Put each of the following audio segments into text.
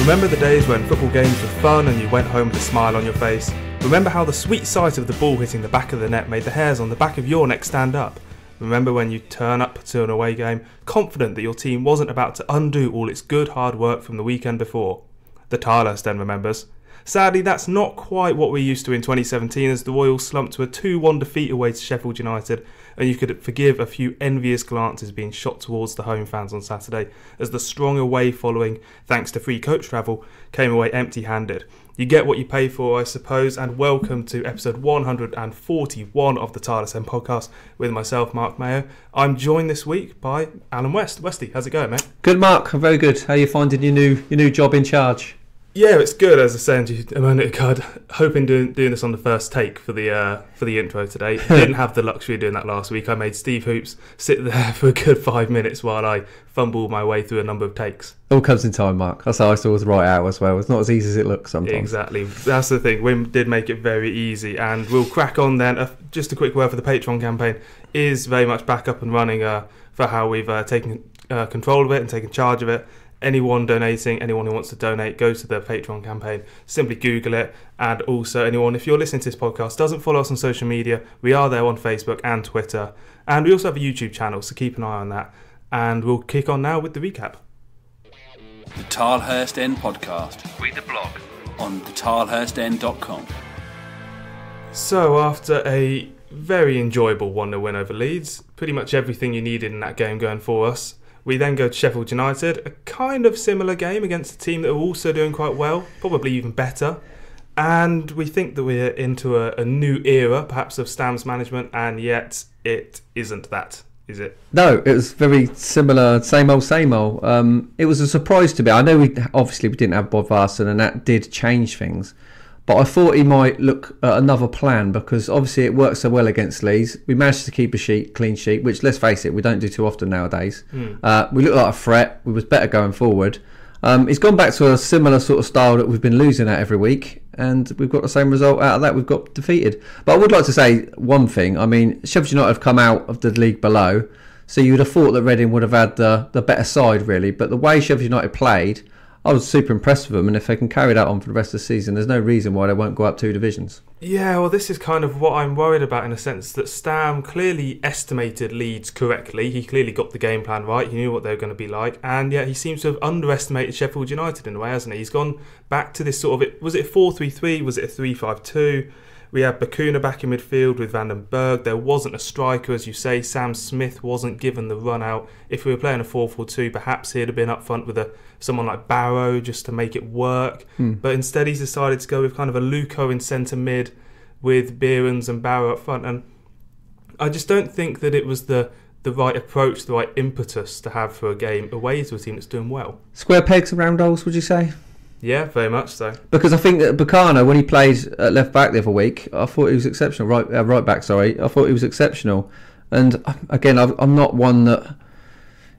Remember the days when football games were fun and you went home with a smile on your face? Remember how the sweet sight of the ball hitting the back of the net made the hairs on the back of your neck stand up? Remember when you turn up to an away game, confident that your team wasn't about to undo all its good hard work from the weekend before? The Tilehurst then remembers. Sadly, that's not quite what we're used to in 2017 as the Royals slumped to a 2-1 defeat away to Sheffield United, and you could forgive a few envious glances being shot towards the home fans on Saturday as the strong away following, thanks to free coach travel, came away empty-handed. You get what you pay for, I suppose, and welcome to episode 141 of the TTE Podcast with myself, Marc Mayo. I'm joined this week by Alan West. Westy, how's it going, mate? Good, Mark. I'm very good. How are you finding your new job in charge? Yeah, it's good. As I said to you a moment ago, hoping doing this on the first take for the intro today. Didn't have the luxury of doing that last week. I made Steve Hoops sit there for a good 5 minutes while I fumbled my way through a number of takes. All comes in time, Mark. That's how I saw the right out as well. It's not as easy as it looks sometimes. Exactly. That's the thing. Wim did make it very easy, and we'll crack on then. Just a quick word for the Patreon campaign is very much back up and running for how we've taken control of it and taken charge of it. Anyone donating, anyone who wants to donate, go to the Patreon campaign, simply Google it. And also anyone, if you're listening to this podcast, doesn't follow us on social media, we are there on Facebook and Twitter. And we also have a YouTube channel, so keep an eye on that. And we'll kick on now with the recap. The Tilehurst End Podcast. Read the blog on thetilehurstend.com. So after a very enjoyable 1-0 win over Leeds, pretty much everything you needed in that game going for us, we then go to Sheffield United, a kind of similar game against a team that are also doing quite well, probably even better. And we think that we're into a new era, perhaps of Stam's management, and yet it isn't that, is it? No, it was very similar, same old, same old. It was a surprise to me. I know we didn't have Bob Varson, and that did change things. But I thought he might look at another plan because obviously it worked so well against Leeds. We managed to keep a clean sheet, which, let's face it, we don't do too often nowadays. We looked like a threat. We was better going forward. He's gone back to a similar sort of style that we've been losing at every week, and we've got the same result out of that. We've got defeated. But I would like to say one thing. I mean, Sheffield United have come out of the league below, so you would have thought that Reading would have had the better side, really. But the way Sheffield United played, I was super impressed with them, and if they can carry that on for the rest of the season, there's no reason why they won't go up 2 divisions. Yeah, well, this is kind of what I'm worried about in a sense that Stam clearly estimated Leeds correctly. He clearly got the game plan right. He knew what they were going to be like, and yet he seems to have underestimated Sheffield United in a way, hasn't he? He's gone back to this sort of, was it a 4-3-3? Was it a 3-5-2? We had Bakuna back in midfield with Van den Berg. There wasn't a striker, as you say. Sam Smith wasn't given the run out. If we were playing a 4-4-2, perhaps he'd have been up front with someone like Barrow just to make it work. But instead he's decided to go with kind of a Luco in centre mid with Behrens and Barrow up front. And I just don't think that it was the right approach, the right impetus to have for a game away to a team that's doing well. Square pegs and round holes, would you say? Yeah, very much so. Because I think that Bakuna, when he played at left back the other week, I thought he was exceptional. Right back, sorry. I thought he was exceptional. And again, I'm not one that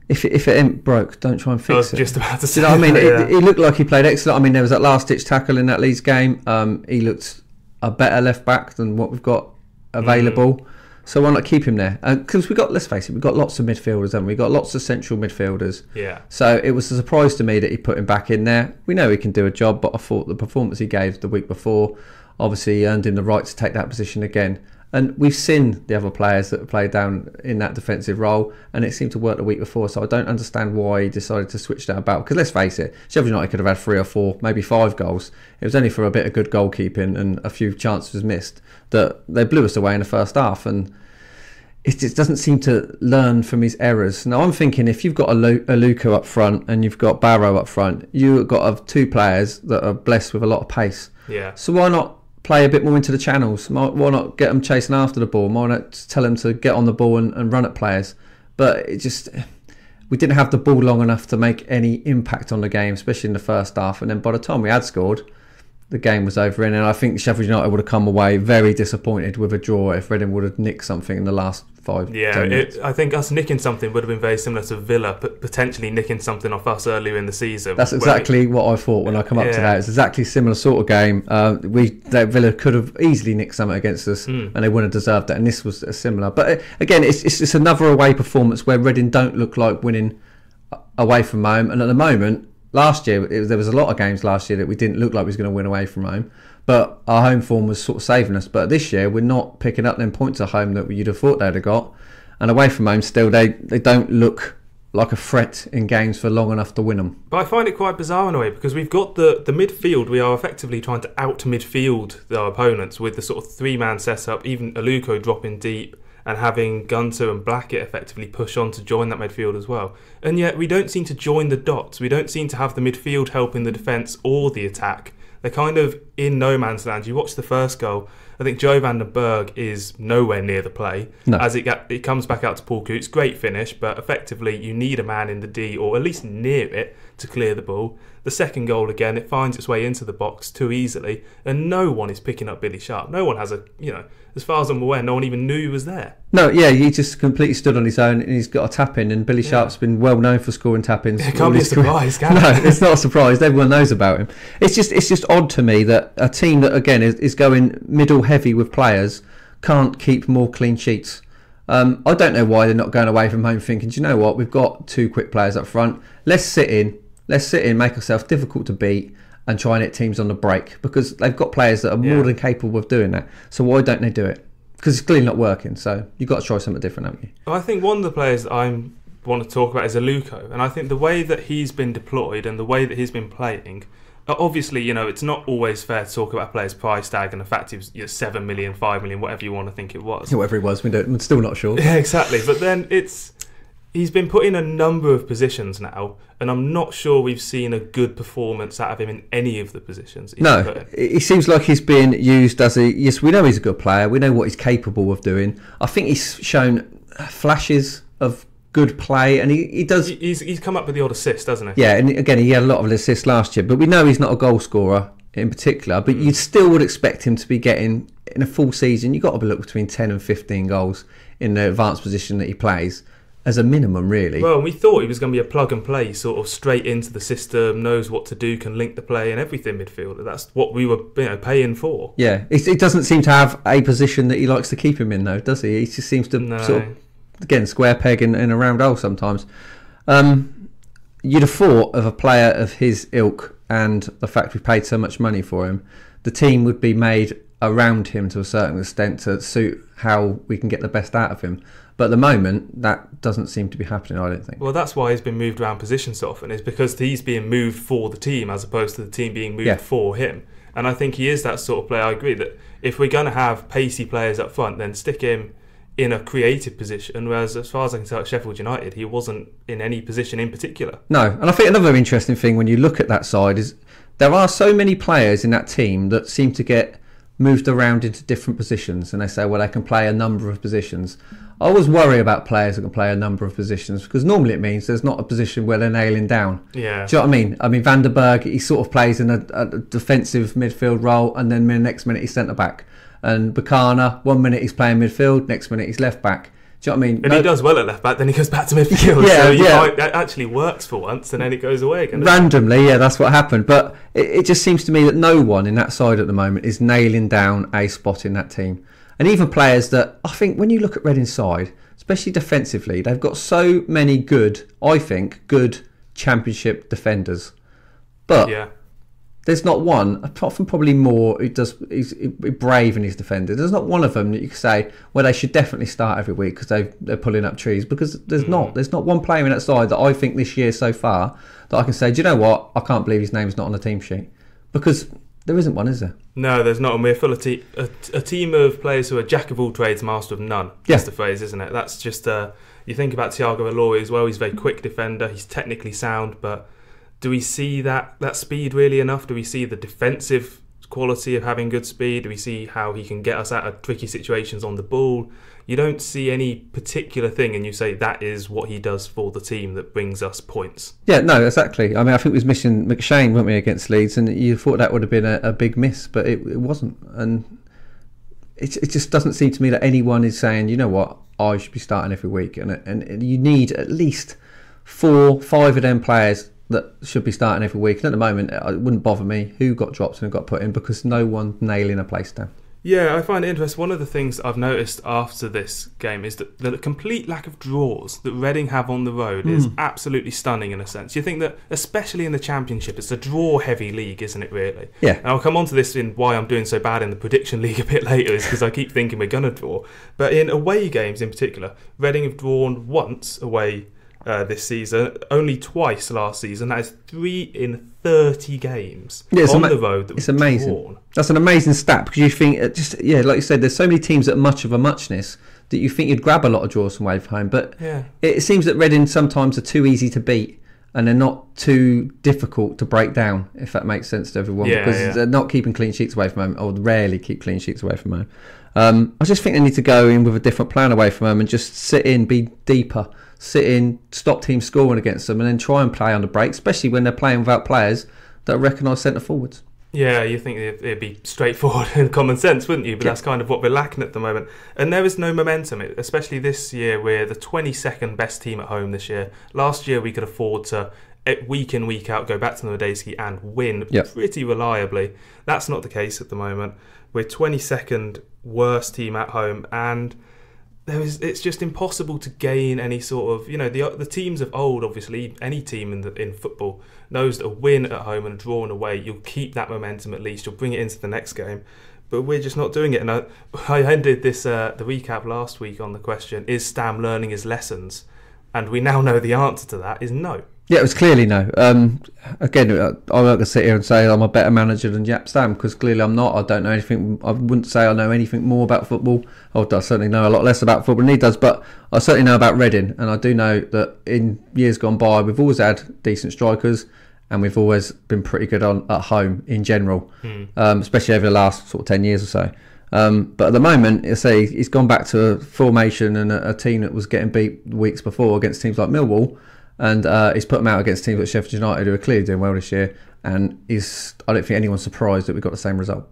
if it ain't broke, don't try and fix it. I was just about to say. Do you know what I mean? Yeah. He looked like he played excellent. I mean, there was that last ditch tackle in that Leeds game. He looked a better left back than what we've got available. So why not keep him there? Because let's face it, we've got lots of midfielders, haven't we? We've got lots of central midfielders. Yeah. So it was a surprise to me that he put him back in there. We know he can do a job, but I thought the performance he gave the week before obviously earned him the right to take that position again. And we've seen the other players that have played down in that defensive role, and it seemed to work the week before. So I don't understand why he decided to switch that about. Because let's face it, Sheffield United could have had 3 or 4, maybe 5 goals. It was only for a bit of good goalkeeping and a few chances missed that they blew us away in the first half. And it just doesn't seem to learn from his errors. Now I'm thinking if you've got a Luco up front and you've got Barrow up front, you've got 2 players that are blessed with a lot of pace. Yeah. So why not play a bit more into the channels? Why not get them chasing after the ball? Why not tell them to get on the ball and run at players? But we didn't have the ball long enough to make any impact on the game, especially in the first half. And then by the time we had scored, the game was over, and I think Sheffield United would have come away very disappointed with a draw if Reading would have nicked something in the last 5 minutes. I think us nicking something would have been very similar to Villa, but potentially nicking something off us earlier in the season. That's exactly what I thought when I come up to that. It's exactly a similar sort of game. Villa could have easily nicked something against us, and they wouldn't have deserved it. And this was similar. But again, it's another away performance where Reading don't look like winning away from home. And at the moment, last year, there was a lot of games last year that we didn't look like we was going to win away from home, but our home form was sort of saving us. But this year, we're not picking up them points at home that you'd have thought they'd have got, and away from home, still they don't look like a threat in games for long enough to win them. But I find it quite bizarre in a way, because we've got the midfield. We are effectively trying to out-midfield our opponents with the sort of three-man setup, even Aluko dropping deep and having Gunter and Blackett effectively push on to join that midfield as well. And yet we don't seem to join the dots. We don't seem to have the midfield helping the defence or the attack. They're kind of in no man's land. You watch the first goal, I think Joe van den Berg is nowhere near the play. No. As it comes back out to Paul Coots. Great finish, but effectively you need a man in the D, or at least near it, to clear the ball. The second goal, again, it finds its way into the box too easily, and no one is picking up Billy Sharp. No one has as far as I'm aware, no one even knew he was there. No, yeah, he just completely stood on his own, and he's got a tap-in, and Billy Sharp's been well known for scoring tap-ins. It can't be a surprise, can it? No, it's not a surprise. Everyone knows about him. It's just odd to me that a team that, again, is going middle heavy with players can't keep more clean sheets. I don't know why they're not going away from home thinking, do you know what, we've got two quick players up front. Let's sit in, make ourselves difficult to beat, and try and hit teams on the break, because they've got players that are more than capable of doing that. So why don't they do it? Because it's clearly not working. So you've got to try something different, haven't you? Well, I think one of the players that I want to talk about is Aluko, and I think the way that he's been deployed and the way that he's been playing, obviously, it's not always fair to talk about a player's price tag and the fact he was 7 million, 5 million, whatever you want to think it was. Whatever it was, we're still not sure. Yeah, exactly. But then he's been put in a number of positions now, and I'm not sure we've seen a good performance out of him in any of the positions. No, it seems like he's being used as yes, we know he's a good player, we know what he's capable of doing. I think he's shown flashes of good play, and he does. He's come up with the odd assist, hasn't he? Yeah, and again, he had a lot of assists last year, but we know he's not a goal scorer in particular, but you still would expect him to be getting, in a full season, you've got to be looking between 10 and 15 goals in the advanced position that he plays. As a minimum, really. Well, we thought he was going to be a plug and play, sort of straight into the system, knows what to do, can link the play and everything midfielder. That's what we were paying for. Yeah, it doesn't seem to have a position that he likes to keep him in, though, does he? He just seems to sort of, again, square peg in a round hole sometimes. You'd have thought of a player of his ilk and the fact we paid so much money for him, the team would be made around him to a certain extent to suit how we can get the best out of him. But at the moment, that doesn't seem to be happening, I don't think. Well, that's why he's been moved around positions so often, is because he's being moved for the team as opposed to the team being moved for him. And I think he is that sort of player. I agree that if we're going to have pacey players up front, then stick him in a creative position, whereas as far as I can tell at Sheffield United, he wasn't in any position in particular. No, and I think another interesting thing when you look at that side is there are so many players in that team that seem to get moved around into different positions, and they say, well, they can play a number of positions. I always worry about players that can play a number of positions, because normally it means there's not a position where they're nailing down. Yeah. Do you know what I mean? I mean, Van der Berg, he sort of plays in a defensive midfield role, and then the next minute he's centre back. And Bacana, 1 minute he's playing midfield, next minute he's left back. Do you know what I mean? And he does well at left back, then he goes back to midfield. That actually works for once, and then it goes away again. Randomly, yeah, that's what happened. But it just seems to me that no one in that side at the moment is nailing down a spot in that team. And even players that, I think, when you look at Reading's side, especially defensively, they've got so many good Championship defenders. But there's not one, apart from probably Moore, he's brave in his defender. There's not one of them that you can say, well, they should definitely start every week because they're pulling up trees. Because there's not one player in that side that I think this year so far that I can say, do you know what? I can't believe his name's not on the team sheet. Because there isn't one, is there? No, there's not. And we're full of a team of players who are jack of all trades, master of none. That's the phrase, isn't it? That's just, you think about Thiago Aloy as well. He's a very quick defender. He's technically sound, but do we see that speed really enough? Do we see the defensive quality of having good speed? Do we see how he can get us out of tricky situations on the ball? You don't see any particular thing and you say that is what he does for the team that brings us points. Yeah, no, exactly. I mean, I think we was missing McShane, weren't we, against Leeds, and you thought that would have been a big miss, but it wasn't. And it just doesn't seem to me that anyone is saying, you know what, I should be starting every week. And you need at least 4-5 of them players that should be starting every week. And at the moment, it wouldn't bother me who got dropped and who got put in because no one's nailing a place down. Yeah, I find it interesting. One of the things I've noticed after this game is that the complete lack of draws that Reading have on the road is absolutely stunning in a sense. You think that, especially in the Championship, it's a draw-heavy league, isn't it, really? Yeah. And I'll come on to this in why I'm doing so bad in the prediction league a bit later, is because I keep thinking we're going to draw. But in away games in particular, Reading have drawn once away this season, only twice last season. That is 3 in 30 games on the road. It's amazing. Drawn. That's an amazing stat, because you think, like you said, there's so many teams that are much of a muchness that you think you'd grab a lot of draws from away from home. But it seems that Reading sometimes are too easy to beat, and they're not too difficult to break down, if that makes sense to everyone, because they're not keeping clean sheets away from home, or rarely keep clean sheets away from home. I just think they need to go in with a different plan away from home and just sit in, be deeper, sit in, stop teams scoring against them, and then try and play on the break, especially when they're playing without players that are recognised centre forwards. Yeah, you think it'd be straightforward and common sense, wouldn't you? But that's kind of what we're lacking at the moment. And there is no momentum, especially this year. We're the 22nd best team at home this year. Last year we could afford to, week in, week out, go back to the Westy and win pretty reliably. That's not the case at the moment. We're 22nd worst team at home, and it's just impossible to gain any sort of, the teams of old, obviously, any team in football knows that a win at home and a draw away, you'll keep that momentum at least, you'll bring it into the next game. But we're just not doing it. And I ended the recap last week on the question, is Stam learning his lessons? And we now know the answer to that is no. Yeah, it was clearly no. Again, I'm not going to sit here and say I'm a better manager than Jaap Stam, because clearly I'm not. I don't know anything. I wouldn't say I know anything more about football. I certainly know a lot less about football than he does, but I certainly know about Reading, and I do know that in years gone by, we've always had decent strikers, and we've always been pretty good at home in general, especially over the last sort of 10 years or so. But at the moment, he's gone back to a formation and a team that was getting beat weeks before against teams like Millwall, and he's put them out against teams like Sheffield United, who are clearly doing well this year, and I don't think anyone's surprised that we got the same result.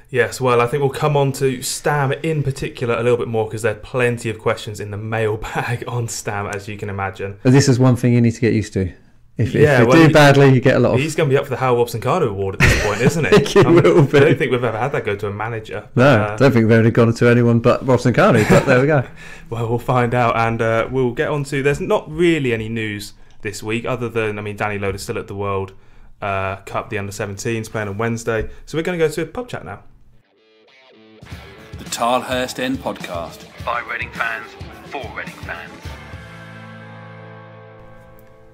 Yes, well, I think we'll come on to Stam in particular a little bit more, because there are plenty of questions in the mailbag on Stam, as you can imagine. And this is one thing you need to get used to. If you do badly, you get a lot of... He's going to be up for the Howell Robson-Carter Award at this point, isn't he? I don't think we've ever had that go to a manager. No, I don't think we've ever gone to anyone but Robson-Carter, but there we go. Well, we'll find out, and we'll get on to... There's not really any news this week, other than, Danny Load is still at the World Cup, the Under-17s, playing on Wednesday. So we're going to go to a pub chat now. The Tilehurst End Podcast, by Reading fans, for Reading fans.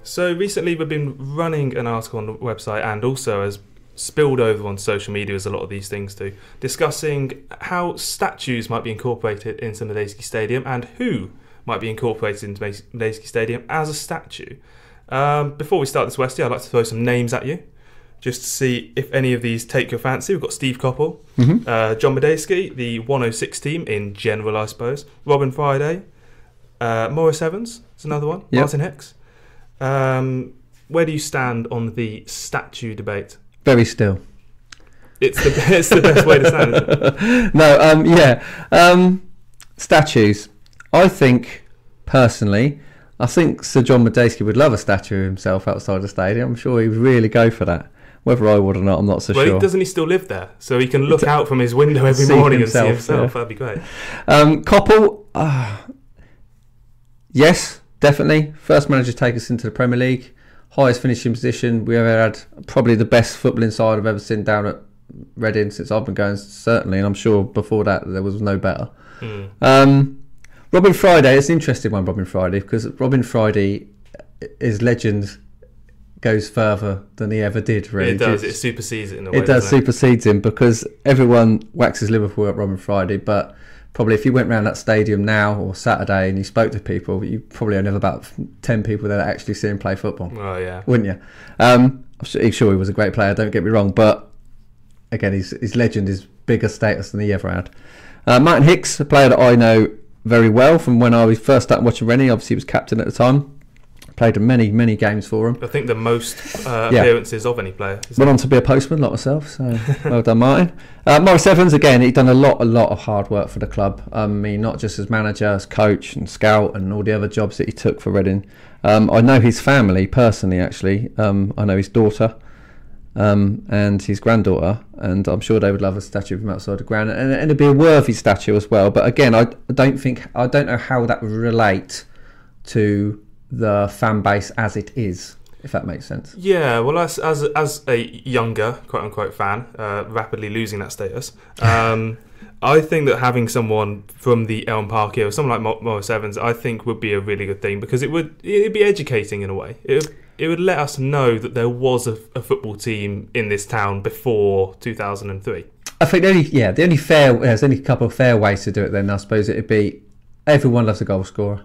So recently we've been running an article on the website, and also has spilled over on social media, as a lot of these things do, discussing how statues might be incorporated into Medeski Stadium and who might be incorporated into Medeski Stadium as a statue. Before we start this, Westy, I'd like to throw some names at you, just to see if any of these take your fancy. We've got Steve Coppell, John Medeski, the 106 team in general, I suppose, Robin Friday, Maurice Evans is another one, Martin Hicks. Where do you stand on the statue debate? Very still. It's the best way to stand, isn't it? No, statues. I think, personally, Sir John Medeski would love a statue of himself outside the stadium. I'm sure he would really go for that. Whether I would or not, I'm not so sure. Well, doesn't he still live there? So he can look out from his window every morning and see himself. Yeah. That'd be great. Coppell, yes, definitely. First manager to take us into the Premier League. Highest finishing position. We ever had, probably the best footballing side I've ever seen down at Reading since I've been going, certainly. And I'm sure before that there was no better. Robin Friday, it's an interesting one, Robin Friday, because Robin Friday, his legend goes further than he ever did, really. It does. It supersedes it in a way. It does, supersedes him, because everyone waxes Liverpool at Robin Friday, but probably if you went around that stadium now or Saturday and you spoke to people, you probably only have about 10 people that actually see him play football. Oh, yeah. Wouldn't you? I'm sure he was a great player, don't get me wrong, but again, his legend is bigger status than he ever had. Martin Hicks, a player that I know very well from when I first started watching Rennie. Obviously he was captain at the time, played many games for him. I think the most appearances of any player. Went on to be a postman like myself, so well done, Martin. Maurice Evans, again, he'd done a lot of hard work for the club. Not just as manager, as coach and scout and all the other jobs that he took for Reading. I know his family personally, actually. I know his daughter, and his granddaughter, and I'm sure they would love a statue of him outside the ground, and it'd be a worthy statue as well. But again, I don't know how that would relate to the fan base as it is, if that makes sense. Yeah, well, as a younger quote unquote fan, rapidly losing that status, I think that having someone from the Elm Park era, someone like Morris Evans, I think would be a really good thing, because it'd be educating in a way. It would let us know that there was a football team in this town before 2003. I think there's only a couple of fair ways to do it. Then I suppose it'd be everyone loves a goal scorer.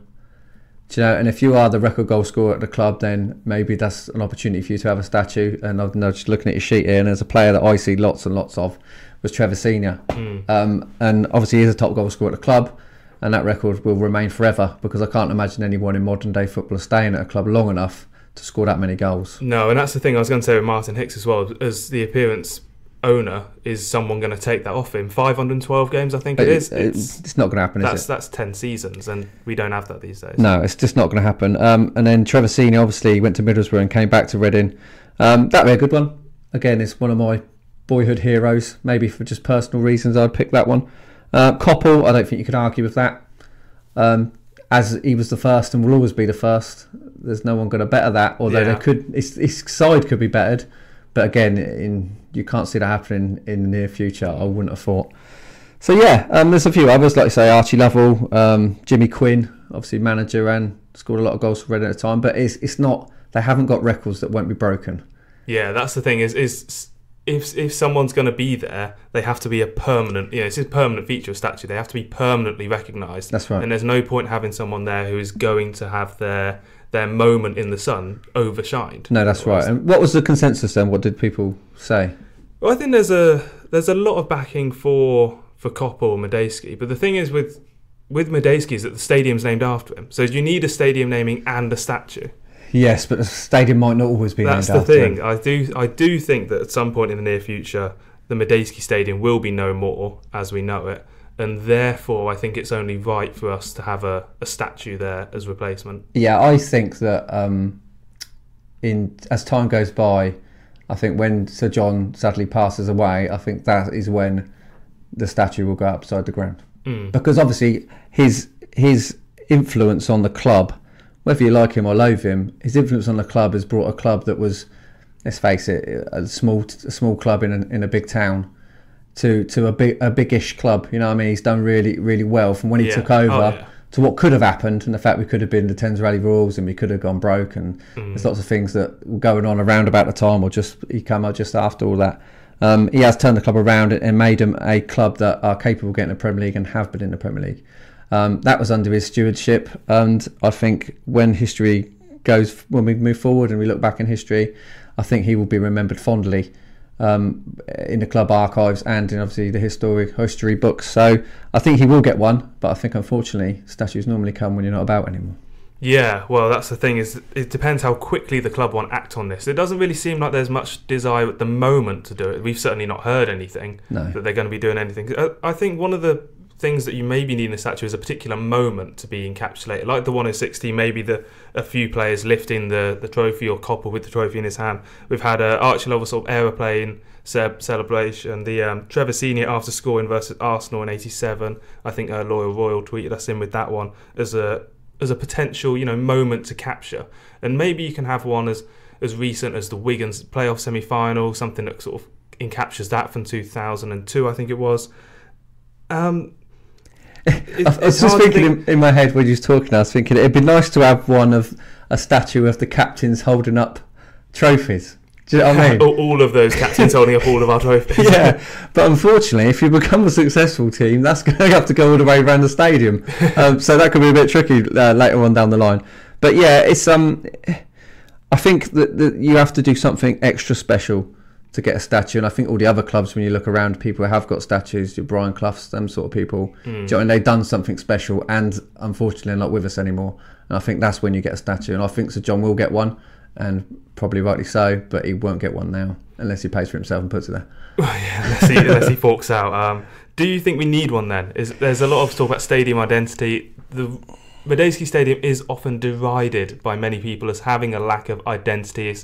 Do you know, and if you are the record goal scorer at the club, then maybe that's an opportunity for you to have a statue. And I'm just looking at your sheet here, and there's a player that I see lots and lots of was Trevor Senior. And obviously he's a top goal scorer at the club, and that record will remain forever, because I can't imagine anyone in modern day football staying at a club long enough to score that many goals. No, and that's the thing I was going to say with Martin Hicks as well. As the appearance owner, is someone going to take that off him? 512 games, I think it is. It's not going to happen, is it? That's 10 seasons, and we don't have that these days. No, it's just not going to happen. And then Trevor Senior obviously went to Middlesbrough and came back to Reading. That'd be a good one. Again, it's one of my boyhood heroes. Maybe for just personal reasons, I'd pick that one. Koppel, I don't think you could argue with that. As he was the first and will always be the first, there's no one going to better that. Although they could, his side could be bettered, but again, you can't see that happening in the near future. I wouldn't have thought. So there's a few others, like I say, Archie Lovell, Jimmy Quinn, obviously manager and scored a lot of goals for Reading at the time. But it's not. They haven't got records that won't be broken. Yeah, that's the thing. Is if someone's going to be there, they have to be a permanent. It's a permanent feature of statue. They have to be permanently recognised. That's right. And there's no point having someone there who is going to have their moment in the sun overshined. No, that's right. And what was the consensus then? What did people say? Well, I think there's a lot of backing for Koppel and Medeski, but the thing is with Medeski is that the stadium's named after him. So you need a stadium naming and a statue. Yes, but the stadium might not always be named after him. That's the thing. I do think that at some point in the near future, the Medeski Stadium will be no more as we know it, and therefore I think it's only right for us to have a statue there as replacement. Yeah, I think that as time goes by, I think when Sir John sadly passes away, I think that is when the statue will go upside the ground. Because obviously his influence on the club, whether you like him or loathe him, his influence on the club has brought a club that was, let's face it, a small club in a big town to a big-ish club. You know what I mean? He's done really, really well from when he took over to what could have happened, and the fact we could have been the Thames Valley Royals and we could have gone broke, and there's lots of things that were going on around about the time, or just he came out just after all that. He has turned the club around and made them a club that are capable of getting the Premier League and have been in the Premier League. That was under his stewardship, and I think when we move forward and we look back in history, I think he will be remembered fondly in the club archives and in obviously the history books. So I think he will get one, but I think unfortunately statues normally come when you're not about anymore. Yeah, well, that's the thing, is it depends how quickly the club want to act on this. It doesn't really seem like there's much desire at the moment to do it. We've certainly not heard anything that they're going to be doing anything. I think one of the things that you maybe need in a statue is a particular moment to be encapsulated, like the one in 60, maybe a few players lifting the trophy, or Koppel with the trophy in his hand. We've had Archie Lovell sort of aeroplane celebration, the Trevor Senior after scoring versus Arsenal in 87. I think Loyal Royal tweeted us in with that one as a potential moment to capture. And maybe you can have one as recent as the Wigan's playoff semi-final, something that sort of encaptures that from 2002, I think it was. I was just thinking in my head when you was talking, I was thinking it'd be nice to have one of a statue of the captains holding up trophies. Do you know what I mean? All of those captains holding up all of our trophies. Yeah, but unfortunately, if you become a successful team, that's going to have to go all the way around the stadium. So that could be a bit tricky later on down the line. But yeah, it's I think that you have to do something extra special to get a statue, and I think all the other clubs, when you look around, people who have got statues, your Brian Cloughs, them sort of people, do you know, and they've done something special, and unfortunately not with us anymore. And I think that's when you get a statue, and I think Sir John will get one, and probably rightly so, but he won't get one now unless he pays for himself and puts it there. Unless he forks out. Do you think we need one then? There's a lot of talk about stadium identity. The Medeski Stadium is often derided by many people as having a lack of identity.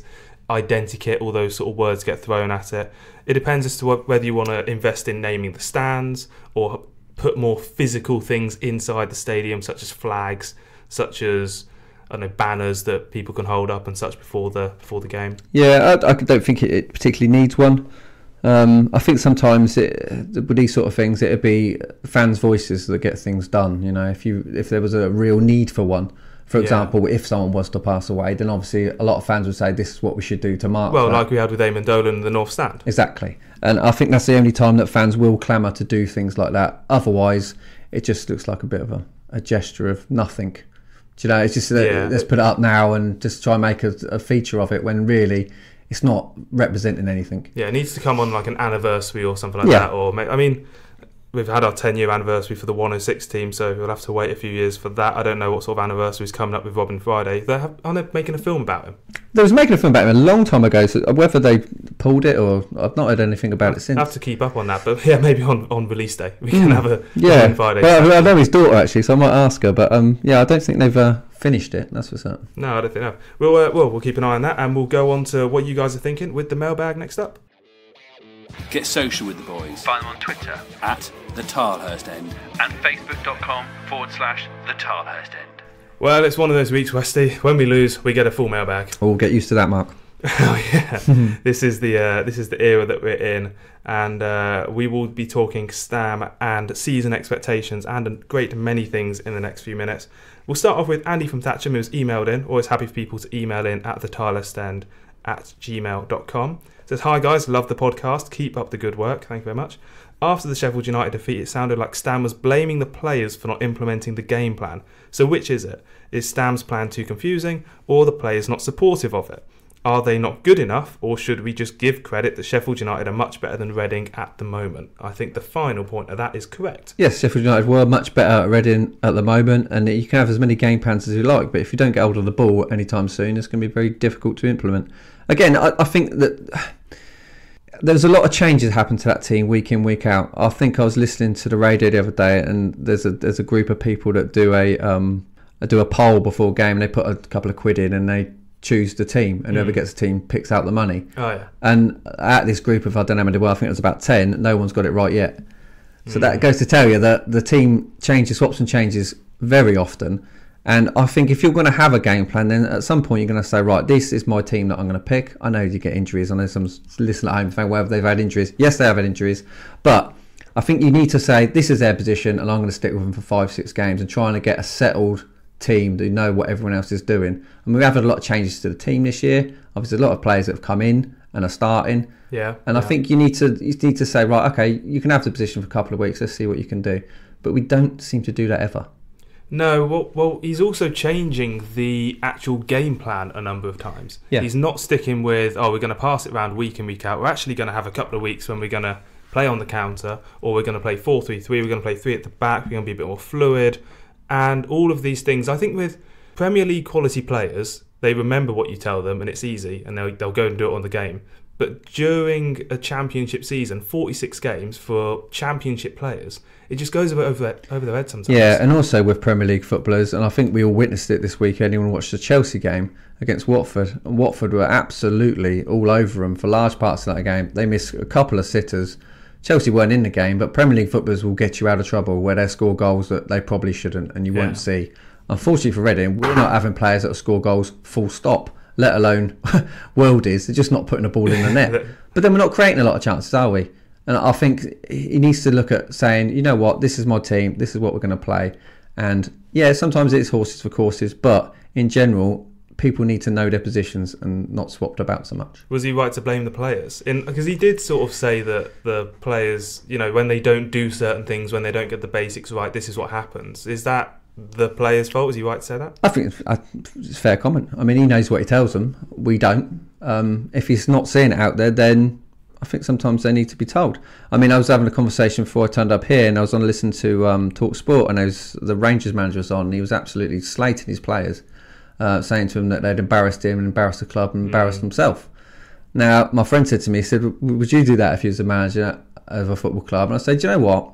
identikit, all those sort of words get thrown at it. It depends as to whether you want to invest in naming the stands or put more physical things inside the stadium, such as flags, such as banners that people can hold up and such before the game. Yeah, I don't think it particularly needs one. I think sometimes with these sort of things, it'd be fans' voices that get things done. If there was a real need for one, for example, if someone was to pass away, then obviously a lot of fans would say this is what we should do to mark. Well, that. like we had with Eamon Dolan in the North Stand. Exactly, and I think that's the only time that fans will clamour to do things like that. Otherwise, it just looks like a bit of a gesture of nothing. It's just let's put it up now and just try and make a feature of it when really it's not representing anything. Yeah, it needs to come on like an anniversary or something like that. Or we've had our 10-year anniversary for the 106 team, so we'll have to wait a few years for that. I don't know what sort of anniversary is coming up with Robin Friday. Aren't they making a film about him? They was making a film about him a long time ago, so whether they pulled it or I've not heard anything about it since. I have to keep up on that, but maybe on release day we can have a Robin Friday. Well, I know his daughter actually, so I might ask her, but I don't think they've finished it, that's for certain. No, I don't think no. We'll keep an eye on that, and we'll go on to what you guys are thinking with the mailbag next up. Get social with the boys. Find them on Twitter at the Tilehurst End and facebook.com/the Tilehurst End. Well, it's one of those weeks, Westy. When we lose, we get a full mailbag. We'll get used to that, Mark. Oh yeah, this is the era that we're in, and we will be talking Stam and season expectations and a great many things in the next few minutes. We'll start off with Andy from Thatcham, who's emailed in. Always happy for people to email in at thetilehurstend@gmail.com. Says, hi guys, love the podcast, keep up the good work, thank you very much. After the Sheffield United defeat, it sounded like Stam was blaming the players for not implementing the game plan. So which is it? Is Stam's plan too confusing, or the players not supportive of it? Are they not good enough, or should we just give credit that Sheffield United are much better than Reading at the moment? I think the final point of that is correct. Yes, Sheffield United were much better at Reading at the moment, and you can have as many game plans as you like, but if you don't get hold of the ball anytime soon, it's going to be very difficult to implement. Again, I think that there's a lot of changes happen to that team week in, week out. I think I was listening to the radio the other day, and there's a group of people that do a poll before a game, and they put a couple of quid in, and they choose the team, and whoever gets the team picks out the money. Oh yeah. And at this group of, I don't know how many, well, I think it was about 10, no one's got it right yet. So that goes to tell you that the team swaps and changes very often. And I think if you're going to have a game plan, then at some point you're going to say, right, this is my team that I'm going to pick. I know you get injuries. I know some listen at home saying, whether they've had injuries. Yes, they have had injuries. But I think you need to say, this is their position, and I'm going to stick with them for 5-6 games and trying to get a settled team to know what everyone else is doing. And we've had a lot of changes to the team this year. Obviously, a lot of players that have come in and are starting. Yeah. And I think you need to say, right, okay, you can have the position for a couple of weeks. Let's see what you can do. But we don't seem to do that ever. No, well, he's also changing the actual game plan a number of times. Yeah. He's not sticking with, we're going to pass it around week in, week out. We're actually going to have a couple of weeks when we're going to play on the counter, or we're going to play 4-3-3, we're going to play 3 at the back, we're going to be a bit more fluid, and all of these things. I think with Premier League quality players, they remember what you tell them, and it's easy, and they'll go and do it on the game. But during a championship season, 46 games for championship players, it just goes over their head sometimes. Yeah, and also with Premier League footballers, and I think we all witnessed it this week. Anyone watched the Chelsea game against Watford, and Watford were absolutely all over them for large parts of that game. They missed a couple of sitters. Chelsea weren't in the game, but Premier League footballers will get you out of trouble where they score goals that they probably shouldn't, and you won't see. Unfortunately for Reading, we're not having players that score goals full stop, let alone worldies. They're just not putting the ball in the net. But then we're not creating a lot of chances, are we? And I think he needs to look at saying, you know what, this is my team, this is what we're going to play. And yeah, sometimes it's horses for courses, but in general, people need to know their positions and not swapped about so much. Was he right to blame the players? Because he did sort of say that the players, when they don't do certain things, when they don't get the basics right, this is what happens. Is that the players' fault? Was he right to say that? I think it's a fair comment. I mean, he knows what he tells them. We don't. If he's not seeing it out there, then I think sometimes they need to be told. I mean, I was having a conversation before I turned up here, and I was on listening to Talk Sport, and the Rangers manager was on, and he was absolutely slating his players, saying to him that they'd embarrassed him and embarrassed the club and embarrassed himself. Now, my friend said to me, he said, would you do that if you was a manager of a football club? And I said, do you know what?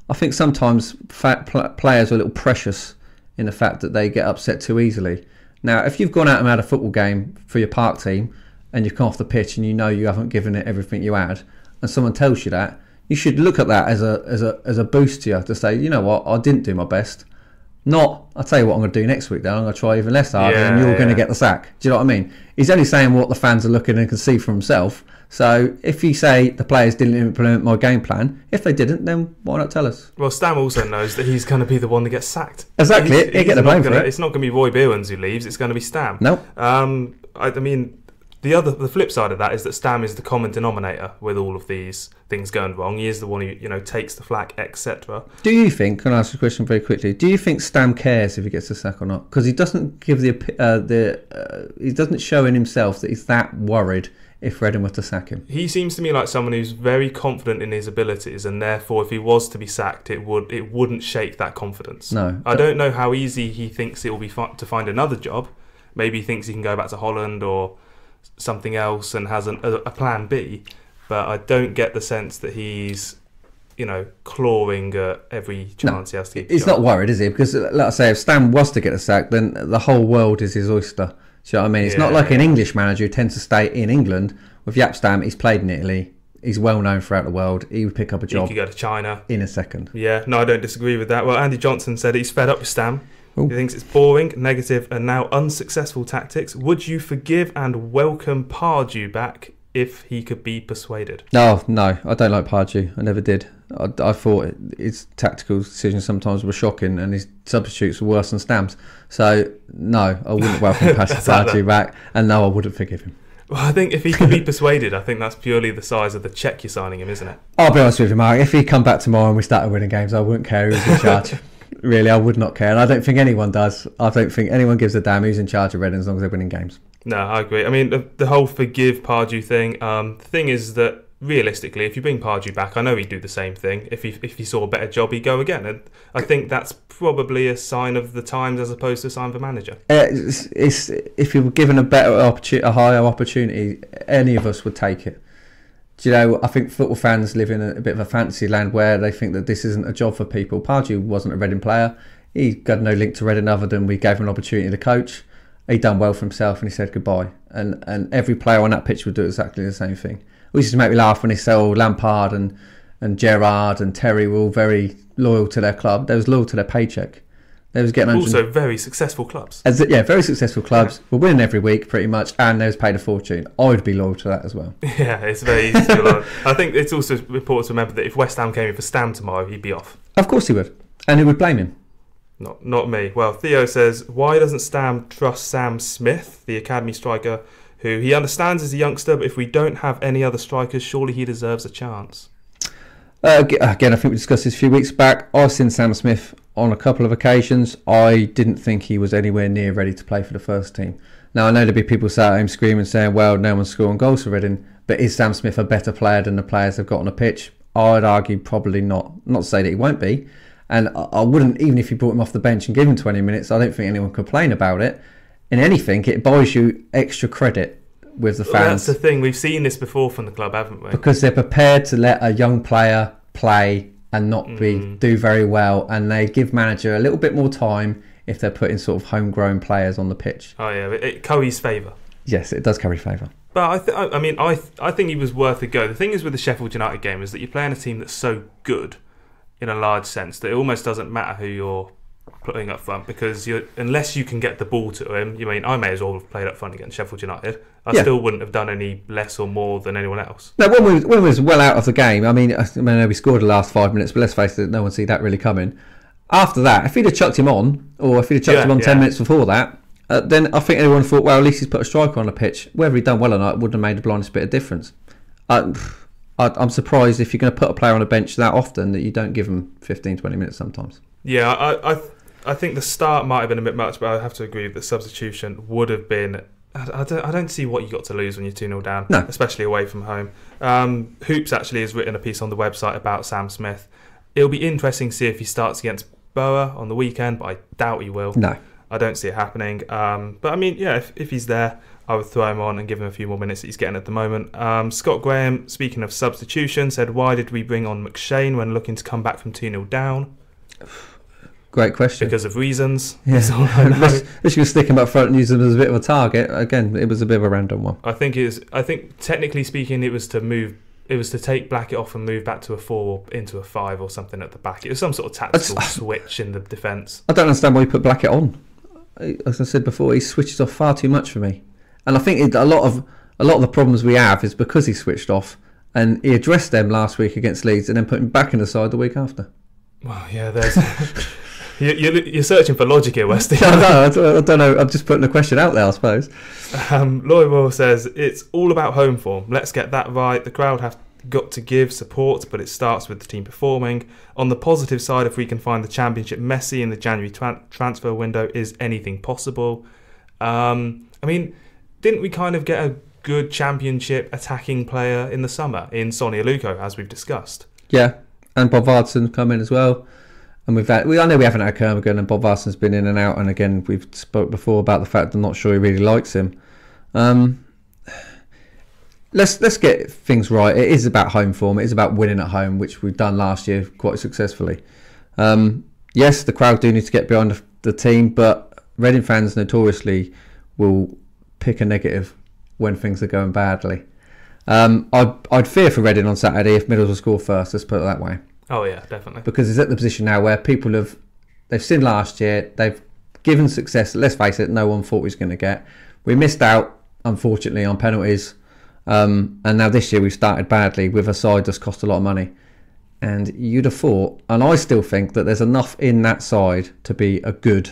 I think sometimes players are a little precious in the fact that they get upset too easily. Now, if you've gone out and had a football game for your park team and you've come off the pitch and you know you haven't given it everything you had, and someone tells you that, you should look at that as a boost to you to say, you know what, I didn't do my best. Not, I'll tell you what I'm going to do next week then, I'm going to try even less harder and you're going to get the sack. Do you know what I mean? He's only saying what the fans are looking and can see for himself. So if you say the players didn't implement my game plan, if they didn't, then why not tell us? Well, Stam also knows that he's going to be the one that gets sacked. Exactly, he'll get the blame for it. It's not going to be Roy Beerens who leaves, it's going to be Stam. No. I mean, the flip side of that is that Stam is the common denominator with all of these things going wrong. He is the one who takes the flak, etc. Do you think? Can I ask a question very quickly? Do you think Stam cares if he gets a sack or not? Because he doesn't give he doesn't show in himself that he's that worried if Reading were to sack him. He seems to me like someone who's very confident in his abilities, and therefore, if he was to be sacked, it wouldn't shake that confidence. No, I don't know how easy he thinks it will be to find another job. Maybe he thinks he can go back to Holland or something else and has a plan B, but I don't get the sense that he's clawing at every chance he has to keep. He's not worried, is he? Because like I say, if Stam was to get a sack, then the whole world is his oyster. Do you know what I mean? It's not like an English manager who tends to stay in England. With Jaap Stam, he's played in Italy. He's well known throughout the world. He would pick up a job. He could go to China in a second. Yeah, no, I don't disagree with that. Well, Andy Johnson said he's fed up with Stam. Ooh. He thinks it's boring, negative, and now unsuccessful tactics. Would you forgive and welcome Pardew back if he could be persuaded? No, I don't like Pardew. I never did. I thought his tactical decisions sometimes were shocking and his substitutes were worse than Stam's. So, no, I wouldn't welcome Pardew back, and no, I wouldn't forgive him. Well, I think if he could be persuaded, I think that's purely the size of the cheque you're signing him, isn't it? I'll be honest with you, Mark. If he come back tomorrow and we started winning games, I wouldn't care who's in charge. Really, I would not care, and I don't think anyone does. I don't think anyone gives a damn who's in charge of Reading as long as they're winning games. No, I agree. I mean, the whole forgive Pardew thing. The thing is that realistically, if you bring Pardew back, I know he'd do the same thing. If he saw a better job, he'd go again. And I think that's probably a sign of the times as opposed to a sign of a manager. It's if you were given a higher opportunity, any of us would take it. Do you know, I think football fans live in a bit of a fantasy land where they think that this isn't a job for people. Pardew wasn't a Reading player. He got no link to Reading other than we gave him an opportunity to coach. He done well for himself and he said goodbye. And every player on that pitch would do exactly the same thing. Which used to make me laugh when they said Lampard and Gerrard and Terry were all very loyal to their club. They was loyal to their paycheck. They was getting also very successful clubs. Very successful clubs. We're winning every week pretty much, and they was paid a fortune. I would be loyal to that as well. Yeah, it's very easy to be loyal. I think it's also important to remember that if West Ham came in for Stam tomorrow, he'd be off. Of course he would, and who would blame him? Not me. Well, Theo says, why doesn't Stam trust Sam Smith, the academy striker, who he understands is a youngster, but if we don't have any other strikers, surely he deserves a chance? Again, I think we discussed this a few weeks back. I've seen Sam Smith on a couple of occasions. I didn't think he was anywhere near ready to play for the first team. Now, I know there'd be people sat at him screaming, saying, well, no one's scoring goals for Reading, but is Sam Smith a better player than the players they've got on the pitch? I'd argue probably not. Not to say that he won't be. And I wouldn't, even if you brought him off the bench and give him 20 minutes, I don't think anyone could complain about it. In anything, it buys you extra credit with the fans. Well, that's the thing. We've seen this before from the club, haven't we? Because they're prepared to let a young player play and not do very well, and they give manager a little bit more time if they're putting sort of homegrown players on the pitch. Oh yeah, it curries favour. Yes, it does curry favour. But I think he was worth a go. The thing is with the Sheffield United game is that you're playing a team that's so good, in a large sense, that it almost doesn't matter who you're putting up front, because unless you can get the ball to him, I may as well have played up front against Sheffield United. I still wouldn't have done any less or more than anyone else. No, when we was well out of the game, I know we scored the last 5 minutes, but let's face it, no one see that really coming. After that, if he'd have chucked him on, or if he'd have chucked him on 10 minutes before that, then I think everyone thought, well, at least he's put a striker on the pitch. Whether he'd done well or not, it wouldn't have made the blindest bit of difference. I'm surprised if you're going to put a player on a bench that often that you don't give him 15, 20 minutes sometimes. Yeah, I think the start might have been a bit much, but I have to agree that substitution would have been... I don't see what you got to lose when you're 2-0 down, especially away from home. Hoops actually has written a piece on the website about Sam Smith. It'll be interesting to see if he starts against Boa on the weekend, but I doubt he will. No. I don't see it happening. But if he's there, I would throw him on and give him a few more minutes that he's getting at the moment. Scott Graham, speaking of substitution, said, why did we bring on McShane when looking to come back from 2-0 down? Great question. Because of reasons. Yeah. That's all I know. If you could stick him up front and use him as a bit of a target, again, it was a bit of a random one. I think technically speaking, it was to take Blackett off and move back to a 4 into a 5 or something at the back. It was some sort of tactical switch in the defence. I don't understand why he put Blackett on. As I said before, he switches off far too much for me. And I think a lot of the problems we have is because he switched off, and he addressed them last week against Leeds and then put him back in the side the week after. Well, yeah, there's... You're searching for logic here, Westy. I don't know. I'm just putting a question out there, I suppose. Lloyd Moore says, it's all about home form. Let's get that right. The crowd have got to give support, but it starts with the team performing. On the positive side, if we can find the Championship messy in the January transfer window, is anything possible? I mean, didn't we kind of get a good Championship attacking player in the summer in Sonny Aluko, as we've discussed? Yeah, and Bob Varson come in as well. And I know we haven't had Kermigan, and Bob Varson's been in and out. And again, we've spoke before about the fact I'm not sure he really likes him. Let's get things right. It is about home form. It is about winning at home, which we've done last year quite successfully. Yes, the crowd do need to get behind the team, but Reading fans notoriously will pick a negative when things are going badly. I'd fear for Reading on Saturday if Middlesbrough score first. Let's put it that way. Oh yeah, definitely. Because it's at the position now where people they've seen last year, they've given success. Let's face it, no one thought he was going to get. We missed out, unfortunately, on penalties, and now this year we've started badly with a side that's cost a lot of money. And you'd have thought, and I still think that there's enough in that side to be a good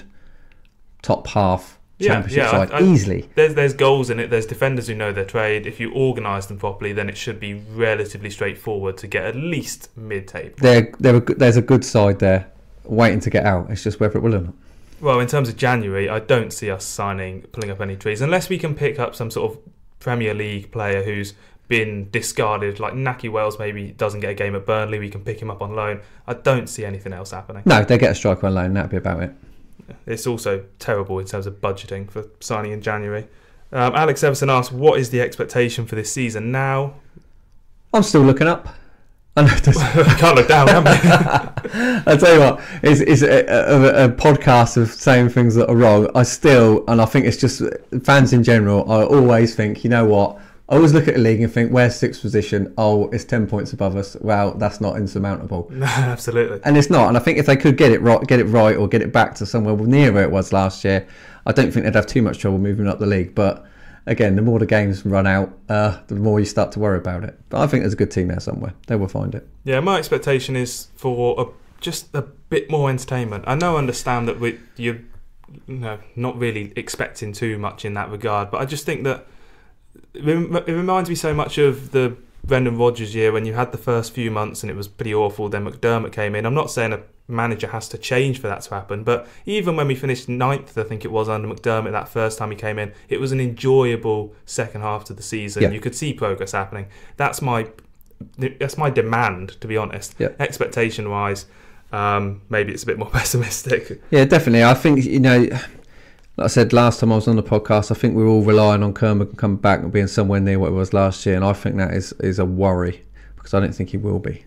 top half Championship side easily. There's goals in it. There's defenders who know their trade. If you organise them properly, then it should be relatively straightforward to get at least mid-table. There's a good side there waiting to get out. It's just whether it will or not. Well, in terms of January, I don't see us pulling up any trees unless we can pick up some sort of Premier League player who's been discarded, like Naki Wells maybe doesn't get a game at Burnley. We can pick him up on loan. I don't see anything else happening. No, they get a striker on loan. That'd be about it. It's also terrible in terms of budgeting for signing in January. Alex Everson asks, what is the expectation for this season now? I'm still looking up. I know I can't look down, can we? I'll tell you what, it's a podcast of saying things that are wrong. I think it's just fans in general, I always think, you know what, I always look at the league and think, where's sixth position? Oh, it's 10 points above us. Wow, that's not insurmountable. No, absolutely. And it's not. And I think if they could get it right or get it back to somewhere near where it was last year, I don't think they'd have too much trouble moving up the league. But again, the more the games run out, the more you start to worry about it. But I think there's a good team there somewhere. They will find it. Yeah, my expectation is for just a bit more entertainment. I understand that you're not really expecting too much in that regard, but I just think that it reminds me so much of the Brendan Rodgers year when you had the first few months and it was pretty awful. Then McDermott came in. I'm not saying a manager has to change for that to happen, but even when we finished 9th, I think it was, under McDermott that first time he came in, it was an enjoyable second half to the season. Yeah. You could see progress happening. That's my demand, to be honest. Yeah. Expectation wise, maybe it's a bit more pessimistic. Yeah, definitely. I think, like I said last time I was on the podcast, I think we're all relying on Kermit coming back and being somewhere near what it was last year, and I think that is a worry because I don't think he will be.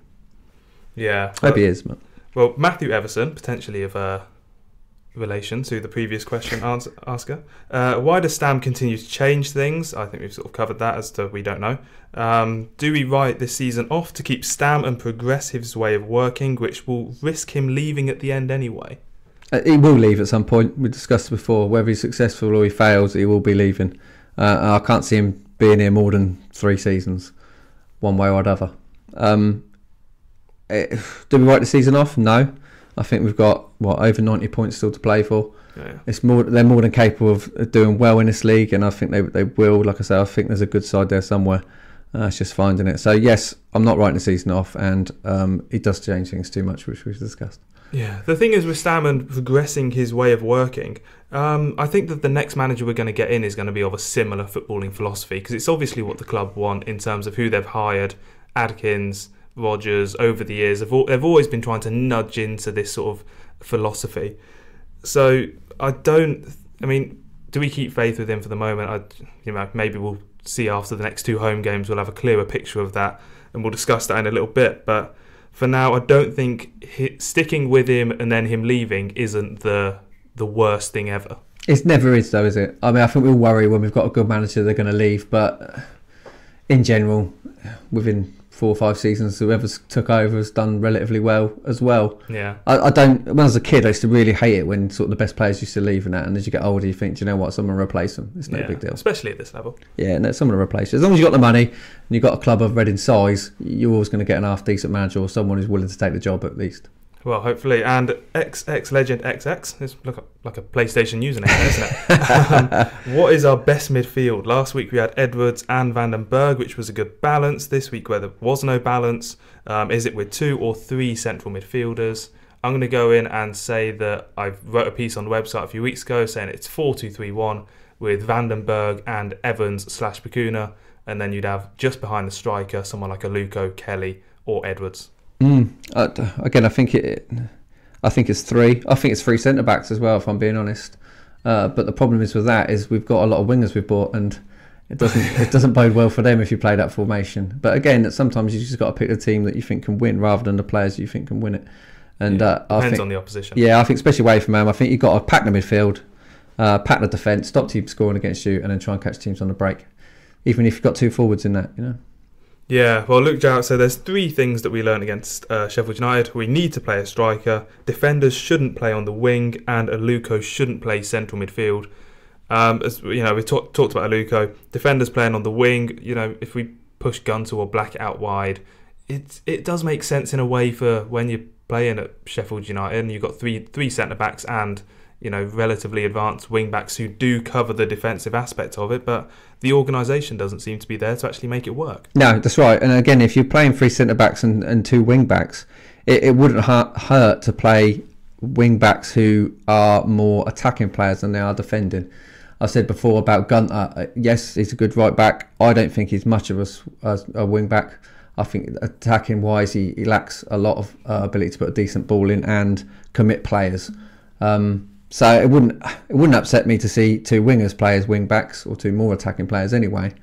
Yeah. Maybe he is, but... Well, Matthew Everson, potentially of relation to the previous question asker. Why does Stam continue to change things? I think we've sort of covered that as to we don't know. Do we write this season off to keep Stam and Progressive's way of working, which will risk him leaving at the end anyway? He will leave at some point. We discussed before, whether he's successful or he fails, he will be leaving. I can't see him being here more than 3 seasons, one way or another. Do we write the season off? No. I think we've got over 90 points still to play for. Yeah. They're more than capable of doing well in this league, and I think they will. Like I say, I think there's a good side there somewhere. It's just finding it. So yes, I'm not writing the season off, and he does change things too much, which we've discussed. Yeah, the thing is with Stammen progressing his way of working, I think that the next manager we're going to get in is going to be of a similar footballing philosophy, because it's obviously what the club want in terms of who they've hired. Adkins, Rodgers, over the years, they've always been trying to nudge into this sort of philosophy. So do we keep faith with him for the moment? Maybe we'll see after the next 2 home games. We'll have a clearer picture of that, and we'll discuss that in a little bit. But for now, I don't think sticking with him and then him leaving isn't the worst thing ever. It never is, though, is it? I mean, I think we'll worry when we've got a good manager they're going to leave, but in general, within 4 or 5 seasons, whoever's took over has done relatively well as well. Yeah. I don't. When I was a kid, I used to really hate it when sort of the best players used to leave and that. And as you get older, you think, do you know what? Someone will replace them. It's no big deal. Especially at this level. Yeah, no, someone will replace you. As long as you've got the money and you've got a club of Reading size, you're always going to get an half decent manager or someone who's willing to take the job at least. Well, hopefully. And XX Legend XX is like a PlayStation username, isn't it? What is our best midfield? Last week we had Edwards and Van den Berg, which was a good balance. This week, where there was no balance, is it with 2 or 3 central midfielders? I'm going to go in and say that I wrote a piece on the website a few weeks ago saying it's 4-2-3-1 with Van den Berg and Evans/Bacuna, and then you'd have just behind the striker someone like a Luco, Kelly, or Edwards. Again, I think it's 3. I think it's 3 centre backs as well, if I'm being honest. But the problem is with that is we've got a lot of wingers we've bought, and it doesn't bode well for them if you play that formation. But again, sometimes you just got to pick the team that you think can win rather than the players you think can win it. And depends on the opposition. Yeah, I think especially away from home, I think you've got to pack the midfield, pack the defence, stop teams scoring against you, and then try and catch teams on the break. Even if you've got 2 forwards in that, you know. Yeah, well, Luke Jout said there's 3 things that we learned against Sheffield United. We need to play a striker, defenders shouldn't play on the wing, and Aluko shouldn't play central midfield. As you know, we talked about Aluko. Defenders playing on the wing, you know, if we push Gunter or Blackett out wide, it does make sense in a way for when you're playing at Sheffield United and you've got three centre-backs and, you know, relatively advanced wing-backs who do cover the defensive aspect of it, but the organisation doesn't seem to be there to actually make it work. No, that's right. And again, if you're playing 3 centre-backs and 2 wing-backs, it wouldn't hurt to play wing-backs who are more attacking players than they are defending. I said before about Gunter, yes, he's a good right-back. I don't think he's much of a wing-back. I think attacking-wise, he lacks a lot of ability to put a decent ball in and commit players. So it wouldn't upset me to see 2 wingers play as wing backs or 2 more attacking players anyway.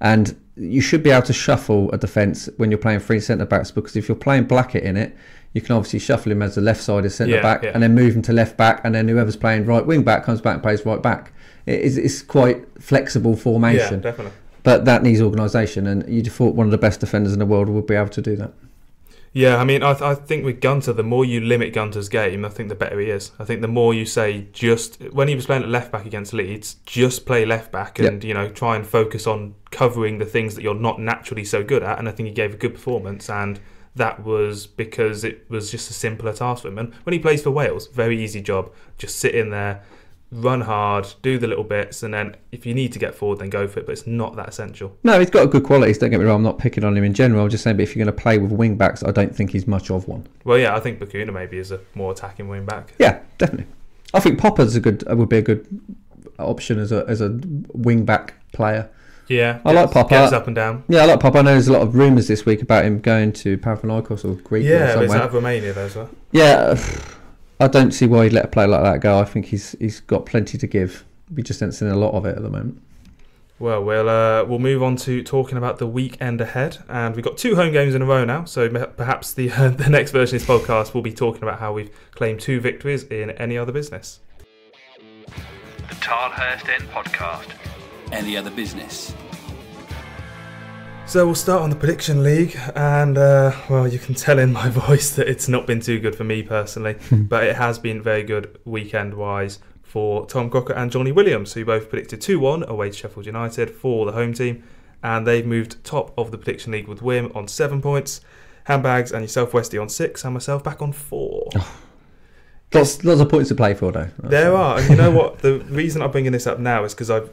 And you should be able to shuffle a defence when you're playing 3 centre backs, because if you're playing Blackett in it, you can obviously shuffle him as the left sided centre back and then move him to left back, and then whoever's playing right wing back comes back and plays right back. It's quite flexible formation. Yeah, definitely. But that needs organisation, and you'd have thought one of the best defenders in the world would be able to do that. Yeah, I mean, I think with Gunter, the more you limit Gunter's game, I think the better he is. I think the more you say, just when he was playing at left back against Leeds, just play left back and you know, try and focus on covering the things that you're not naturally so good at. And I think he gave a good performance, and that was because it was just a simpler task for him. And when he plays for Wales, very easy job, just sit in there, run hard, do the little bits, and then if you need to get forward, then go for it. But it's not that essential. No, he's got good qualities. Don't get me wrong. I'm not picking on him in general. I'm just saying, but if you're going to play with wing backs, I don't think he's much of one. Well, yeah, I think Bacuna maybe is a more attacking wing back. Yeah, definitely. I think Popper's would be a good option as a wing back player. Yeah, I like Popper. Gets up and down. Yeah, I like Popper. I know there's a lot of rumours this week about him going to Panathinaikos or Greece. Yeah, or somewhere. it's out of Romania though as well. Yeah. I don't see why he'd let a player like that go. I think he's got plenty to give. We just haven't seen a lot of it at the moment. Well, we'll move on to talking about the weekend ahead, and we've got 2 home games in a row now. So perhaps the next version of this podcast will be talking about how we've claimed 2 victories in any other business. The Tilehurst End Podcast. Any other business? So we'll start on the prediction league, and well, you can tell in my voice that it's not been too good for me personally, but it has been very good weekend-wise for Tom Crocker and Johnny Williams, who both predicted 2-1 away to Sheffield United for the home team, and they've moved top of the prediction league with Wim on 7 points, Handbags and yourself, Westy, on 6, and myself back on 4. Lots of points to play for, though. There are, and you know what? The reason I'm bringing this up now is because I've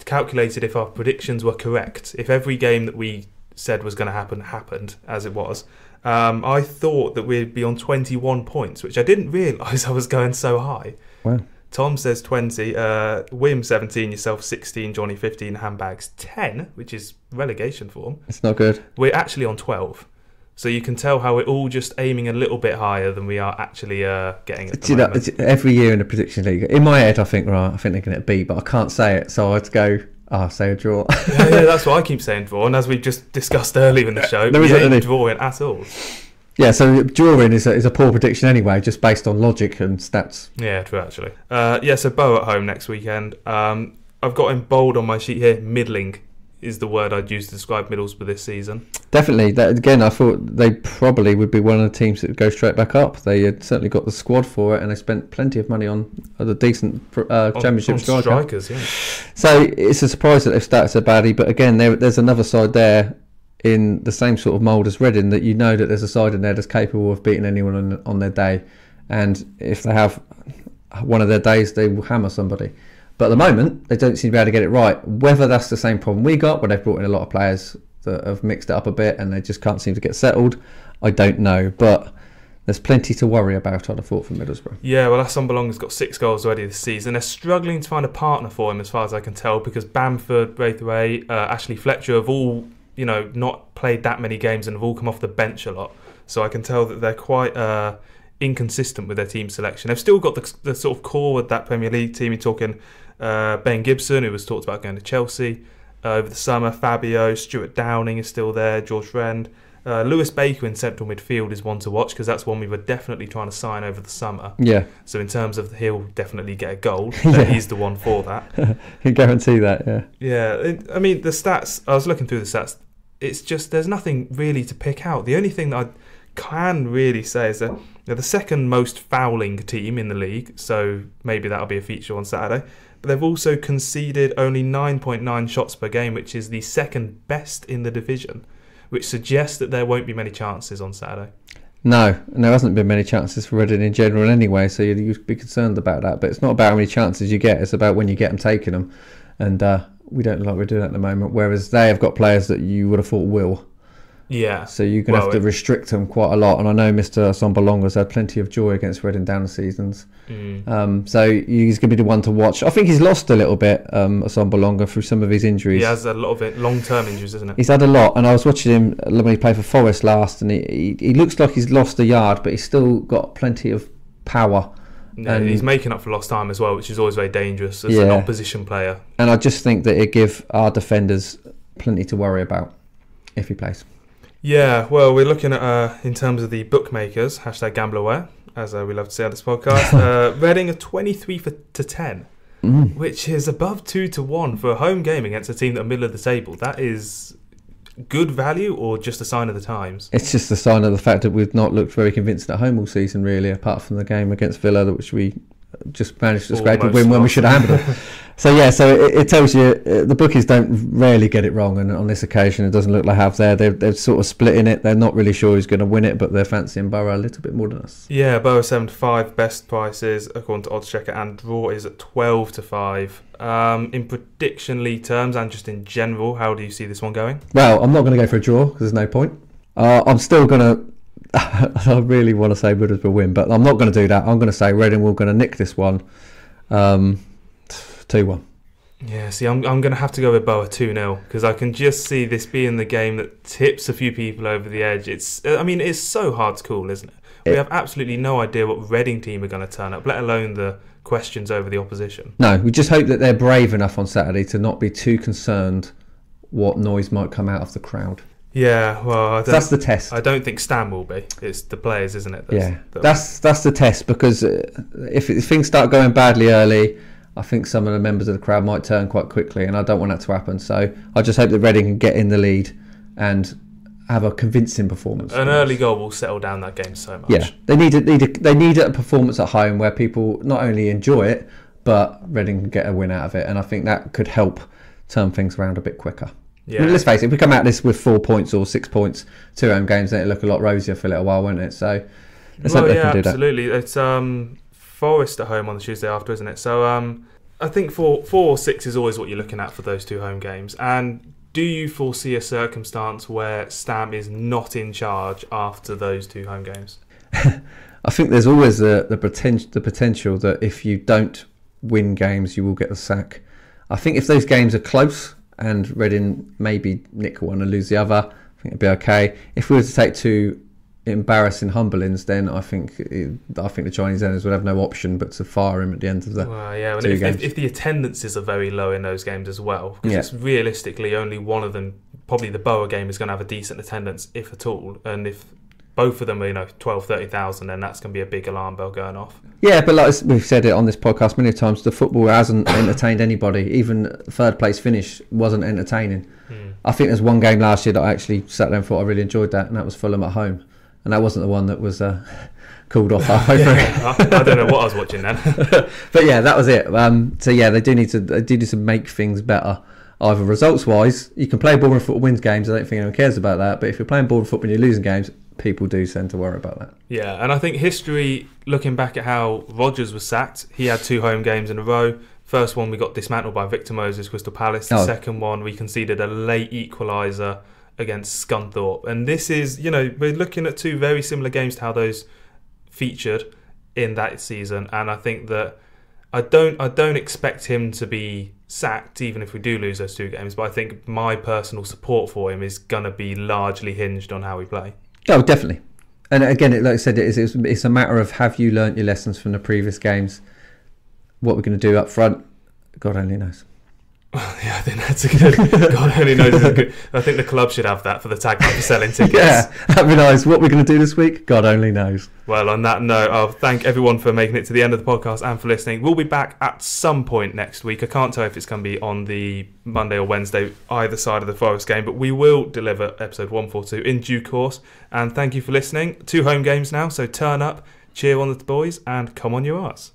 calculated if our predictions were correct. If every game that we said was going to happen happened as it was, I thought that we'd be on 21 points, which I didn't realise I was going so high. Wow. Tom says 20, Wim 17, yourself 16, Johnny 15, Handbags 10, which is relegation form. It's not good. We're actually on 12. So you can tell how we're all just aiming a little bit higher than we are actually getting at the moment. Every year in the prediction league, in my head, I think they're going to beat, but I can't say it, so I have to go, say a draw. yeah, that's what I keep saying, draw. And as we just discussed earlier in the show, we ain't drawing at all. Yeah, so drawing is a poor prediction anyway, just based on logic and stats. Yeah, true, actually. So Bow at home next weekend. I've got in bold on my sheet here, middling is the word I'd use to describe Middlesbrough this season. Definitely. Again, I thought they probably would be one of the teams that would go straight back up. They had certainly got the squad for it, and they spent plenty of money on a decent championship strikers. Yeah. So it's a surprise that they've started so badly, but again, there's another side there in the same sort of mould as Reading, that you know that there's a side in there that's capable of beating anyone on their day, and if they have one of their days, they will hammer somebody. But at the moment, they don't seem to be able to get it right. Whether that's the same problem we got, where they've brought in a lot of players that have mixed it up a bit and they just can't seem to get settled, I don't know. But there's plenty to worry about, I'd have thought, for Middlesbrough. Yeah, well, Assombalonga's got 6 goals already this season. They're struggling to find a partner for him, as far as I can tell, because Bamford, Braithwaite, Ashley Fletcher have all, not played that many games and have all come off the bench a lot. So I can tell that they're quite inconsistent with their team selection. They've still got the sort of core with that Premier League team. You're talking Ben Gibson, who was talked about going to Chelsea over the summer. Fabio, Stuart Downing is still there. George Friend. Lewis Baker in central midfield is one to watch, because that's one we were definitely trying to sign over the summer. Yeah. So in terms of he'll definitely get a goal, he's the one for that. Can guarantee that, yeah. Yeah, I mean, the stats, I was looking through the stats, it's just, there's nothing really to pick out. The only thing that I can really say is that they're the second most fouling team in the league, so maybe that'll be a feature on Saturday. But they've also conceded only 9.9 shots per game, which is the second best in the division, which suggests that there won't be many chances on Saturday. No, and there hasn't been many chances for Reading in general anyway, so you'd be concerned about that. But it's not about how many chances you get, it's about when you get them, taking them. And we don't look like we're doing that at the moment, whereas they have got players that you would have thought will. Yeah. So you're going to have to restrict them quite a lot. And I know Mr. Assombalonga's had plenty of joy against Reading down the seasons. So he's going to be the one to watch. I think he's lost a little bit, Assombalonga, through some of his injuries. He has a lot of it, long-term injuries, isn't it? He's had a lot. And I was watching him when he played for Forest last, and he looks like he's lost a yard, but he's still got plenty of power. Yeah, and he's making up for lost time as well, which is always very dangerous as an opposition player. And I just think that it'd give our defenders plenty to worry about if he plays. Yeah, well, we're looking at, in terms of the bookmakers, #GamblerWare, as we love to say on this podcast, Reading are 23-10, which is above 2-1 for a home game against a team that are middle of the table. That is good value, or just a sign of the times? It's just a sign of the fact that we've not looked very convincing at home all season, really, apart from the game against Villa, which we just managed to scrape a win when we should have handled them. So it tells you the bookies don't rarely get it wrong, and on this occasion it doesn't look like they're sort of splitting it. They're not really sure who's going to win it, but they're fancying Borough a little bit more than us. Yeah, Borough 7-5, best prices according to Oddschecker, and draw is at 12-5. In prediction league terms and just in general, how do you see this one going? Well, I'm not going to go for a draw because there's no point. I'm still going to I really want to say Middlesbrough win, but I'm not going to do that. I'm going to say Reading will going to nick this one 2-1. Yeah, see, I'm going to have to go with Borough 2-0, because I can just see this being the game that tips a few people over the edge. It's so hard to call, isn't it? We have absolutely no idea what Reading team are going to turn up, let alone the questions over the opposition. No, we just hope that they're brave enough on Saturday to not be too concerned what noise might come out of the crowd. Yeah, well, that's the test. I don't think Stan will be. It's the players, isn't it? That's the test, because if things start going badly early, I think some of the members of the crowd might turn quite quickly, and I don't want that to happen. So I just hope that Reading can get in the lead and have a convincing performance. An early goal will settle down that game so much. Yeah, they need a performance at home where people not only enjoy it, but Reading can get a win out of it, and I think that could help turn things around a bit quicker. Yeah. I mean, let's face it, if we come out this with 4 points or 6 points, 2 home games, then it'll look a lot rosier for a little while, won't it? So let's hope they can do that. Absolutely. It's Forest at home on the Tuesday after, isn't it? So I think 4 or 6 is always what you're looking at for those 2 home games. And do you foresee a circumstance where Stam is not in charge after those 2 home games? I think there's always the potential that if you don't win games, you will get the sack. I think if those games are close and Reading maybe nick one and lose the other, I think it'd be okay. If we were to take 2 embarrassing humblings, then I think the Chinese owners would have no option but to fire him at the end of the games. If the attendances are very low in those games as well, because it's realistically only one of them, probably the Borough game, is going to have a decent attendance, if at all, and if both of them are 12, 30,000, then that's going to be a big alarm bell going off. Yeah, but like we've said it on this podcast many times, the football hasn't entertained anybody. Even third place finish wasn't entertaining. I think there's one game last year that I actually sat there and thought I really enjoyed that, and that was Fulham at home, and that wasn't the one that was called off halfway through. I don't know what I was watching then. But yeah, that was it. So yeah, they do need to make things better. Either results wise, you can play boring football, wins games. I don't think anyone cares about that. But if you're playing boring football and you're losing games, people do tend to worry about that. Yeah, and I think history, looking back at how Rodgers was sacked, he had 2 home games in a row. First one we got dismantled by Victor Moses, Crystal Palace. The second one we conceded a late equaliser against Scunthorpe. And this is, we're looking at 2 very similar games to how those featured in that season. And I think that I don't expect him to be sacked even if we do lose those 2 games. But I think my personal support for him is going to be largely hinged on how we play. Oh, definitely. And again, like I said, it's a matter of, have you learnt your lessons from the previous games? What we're going to do up front, God only knows. Yeah, I think that's a good. God only knows. Is a good. I think the club should have that for the tagline for selling tickets. Yeah, that'd be nice. What we're going to do this week, God only knows. Well, on that note, I'll thank everyone for making it to the end of the podcast and for listening. We'll be back at some point next week. I can't tell if it's going to be on the Monday or Wednesday, either side of the Forest game, but we will deliver episode 142 in due course. And thank you for listening. 2 home games now, so turn up, cheer on the boys, and come on your arse.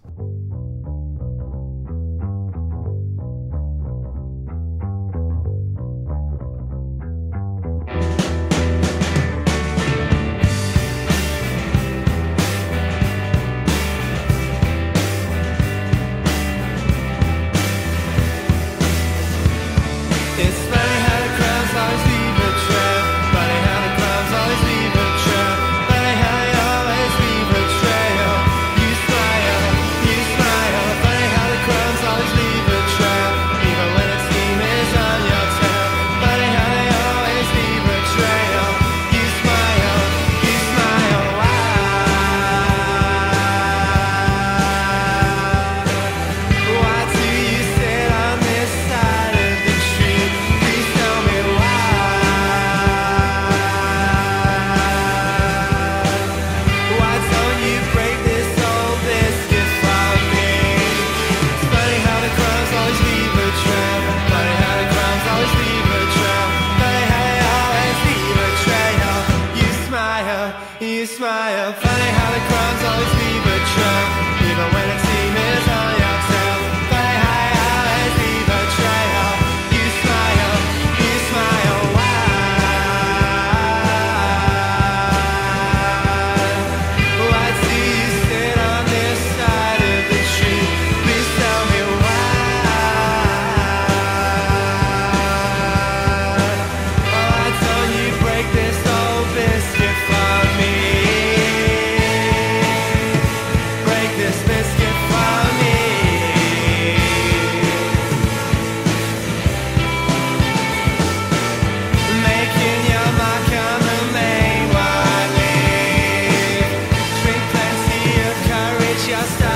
Just